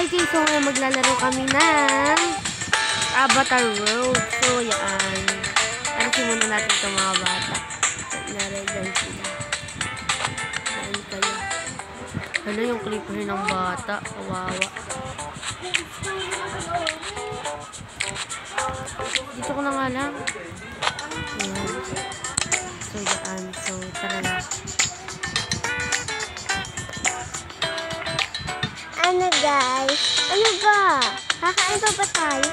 Okay, so ngayon maglalaro kami ng Avatar World. So, yan. Alisin muna natin itong mga bata. Narayan sila. Saan kayo? Hala, yung clipper ng bata. Kawawa. Dito ko na nga lang. Ayan. So, yan. So, tara na. Ano guys? Ano ba? Kakain pa ba tayo?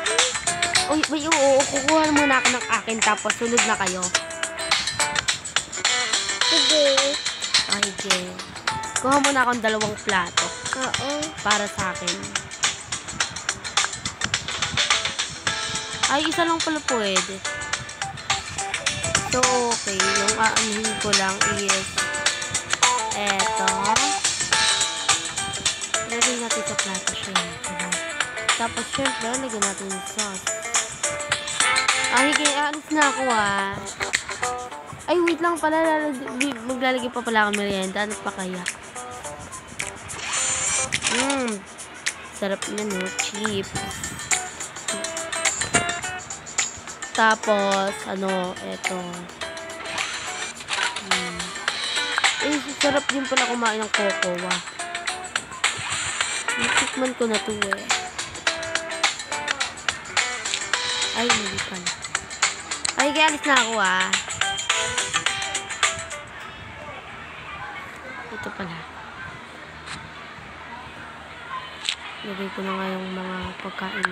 Uy, oo. Kukuha muna ako ng akin tapos sunod na kayo. Sige. Okay. Kuha muna akong 2 plato. Oo. Para sa akin. Ay, isa lang pala pwede. So, okay. Yung aanhin ko lang is eto. Lagyan natin sa plato siya. Tapos, syempre, lagyan natin yung sauce. Ay, kaya alis na ako Ay, wait lang pala. Maglalagay pa pala ako merienda. Ano pa kaya? Sarap na, no? Cheap. Tapos, eto. Eh, sarap din pala kumain ng cocoa. Natikman ko na to Ay, hindi pala. Ay, kaya alis na ako Ito pala. Lagay ko na nga yung mga pagkain.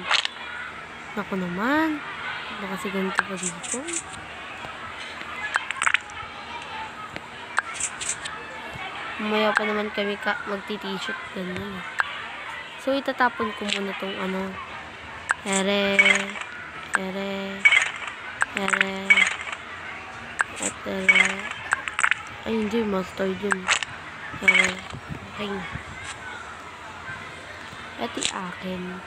Naku naman. Ano kasi ganito pa dito? Mamaya pa naman kami magti-t-shirt. Ganyan So, itatapon ko muna tong Ere. Ay, hindi. Mustard yun. Okay. Ito akin.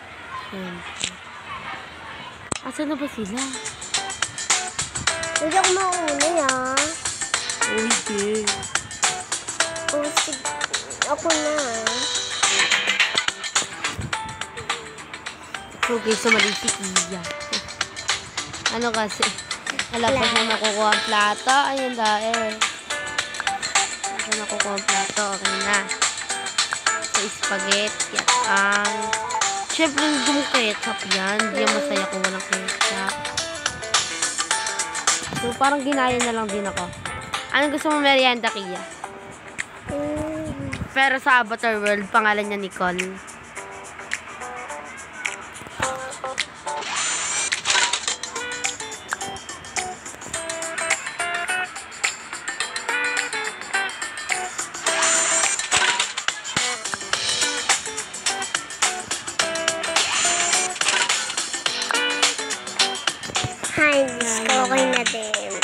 Asan na ba sila? Hindi ako mauna Okay. Ako na Okay, so mali si Iya. Ano kasi? Alam ko siya nakukuha ang plato. Ayun dahil. Siya nakukuha ang plato. Okay na. So, spaghetti at syempre, hindi mo ketchup yan. Hindi yan masaya kung walang ketchup. So, parang ginaya na lang din ako. Anong gusto mo merienda, Kia? Pero sa Avatar World, pangalan niya Nicole. Okay na din.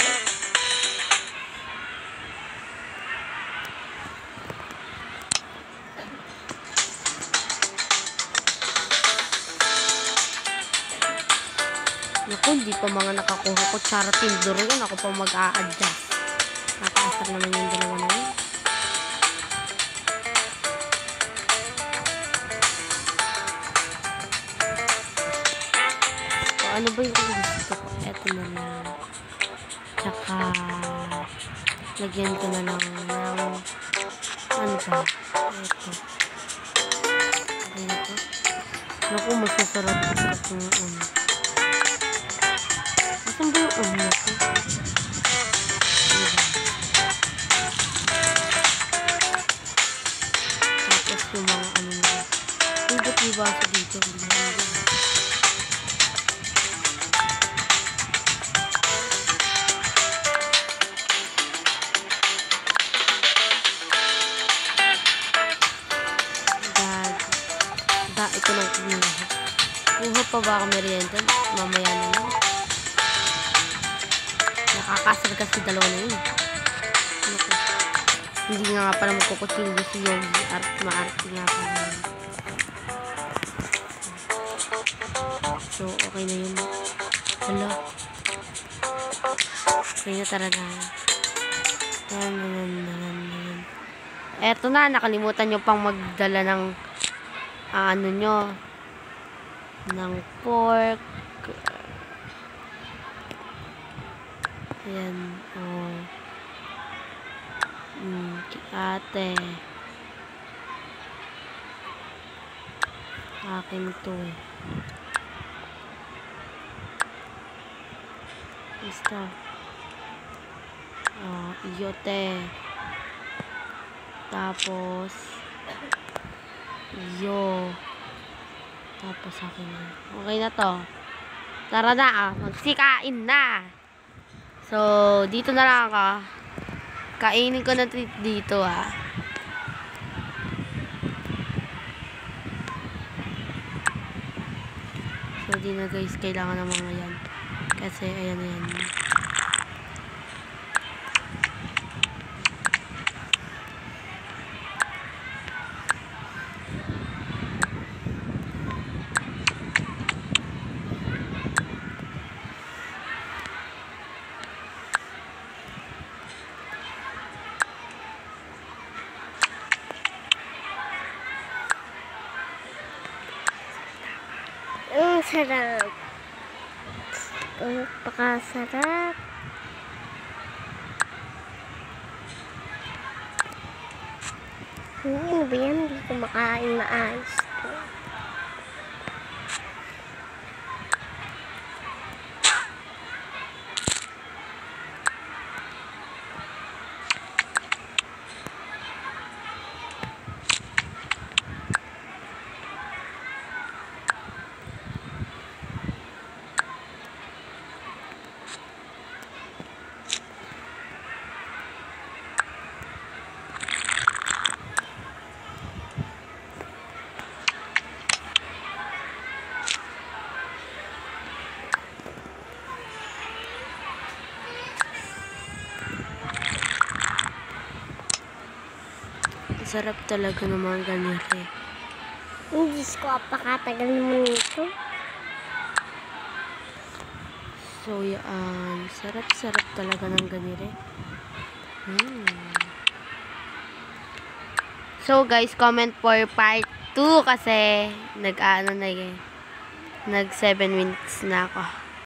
Naku, hindi pa mga nakakuha ko. Tsara tindor yun. Ako pa mag-a-adjust. Nakasar naman yung 2 na yun. So, ano ba yung gusto ko? Eto na lang. Tsaka, lagyan ko na lang ng ano ba? Eto. Okay na po. Naku, masasarap ito yung Asan ba yung na ito? Tapos yung mga na. Ay, ba't may baso dito? Ito lang kumuha. Kuha pa ba ako merienda? Mamaya na lang. Nakakasal kasi 2 na yun. Hindi nga pala magkukutilyo si Yogi. Maarte nga pala. So, okay na yun. Hala. Okay na, tara na. Eto na, nakalimutan nyo pang magdala ng ano nyo, ng pork. Ayan, oh. Ate. Akin to eh. Basta. Iyote. Tapos, tapos akin na. Okay na to. Tara na, magsikain na. So, dito na lang ako. Kainin ko na treat dito So, di na guys, kailangan ng mga yan. Kasi, ayan na yan. Ang sarap. Napakasarap. Ano ba yan? Hindi ko makain maayos to. Sarap talaga ng mga ganito. Diyos ko, apakatagal naman ito. So, yan. Sarap-sarap talaga ng ganito. So, guys, comment for part 2 kasi nag 7 minutes na ako.